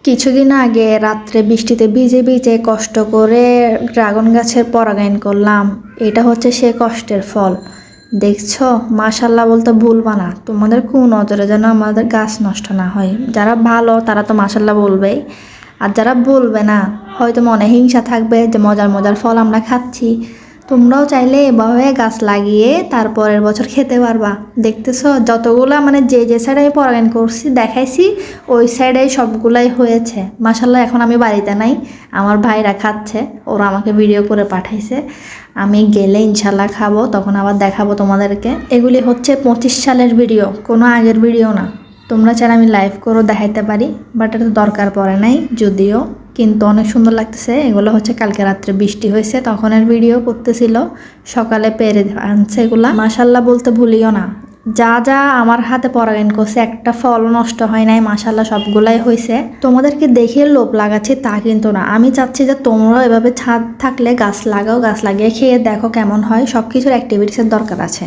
কিছুদিন আগে রাত্রে বৃষ্টিতে ভিজে ভিজে কষ্ট করে ড্রাগন গাছের পরাগায়ন করলাম। এটা হচ্ছে সে কষ্টের ফল। দেখছো, মাশাল্লাহ বলতে ভুলবা না। তোমাদের নজরে যেন আমাদের গাছ নষ্ট না হয়। যারা ভালো তারা তো মাশাল্লাহ বলবেই, আর যারা বলবে না হয়তো মনে হিংসা থাকবে যে মজার মজার ফল আমরা খাচ্ছি। তোমরাও চাইলে এভাবে গাছ লাগিয়ে তারপরের বছর খেতে পারবা। দেখতেছো যতগুলা মানে যে সাইডে আমি পরাগায়ন করছি দেখাইছি, ওই সাইডে সবগুলাই হয়েছে মাশাল্লাহ। এখন আমি বাড়িতে নাই, আমার ভাইরা খাচ্ছে, ওরা আমাকে ভিডিও করে পাঠাইছে। আমি গেলে ইনশাল্লাহ খাবো, তখন আবার দেখাবো তোমাদেরকে। এগুলি হচ্ছে 25 সালের ভিডিও, কোনো আগের ভিডিও না। তোমরা চাইলে আমি লাইভ করেও দেখাইতে পারি, বাট এটা দরকার পড়ে নাই যদিও, কিন্তু অনেক সুন্দর লাগতেছে। এগুলো হচ্ছে কালকে রাত্রে বৃষ্টি হয়েছে তখনের ভিডিও করতেছিল, সকালে পেরে আনছে এগুলা। মাশাল্লাহ বলতে ভুলিও না, যা যা আমার হাতে পরাগায়ন করছে একটা ফল নষ্ট হয় নাই, মাশাল্লাহ সবগুলাই হয়েছে। তোমাদেরকে দেখে লোভ লাগাচ্ছি তা কিন্তু না, আমি চাচ্ছি যে তোমরাও এভাবে ছাদ থাকলে গাছ লাগাও, গাছ লাগিয়ে খেয়ে দেখো কেমন হয়। সব কিছুর অ্যাক্টিভিটিসের দরকার আছে।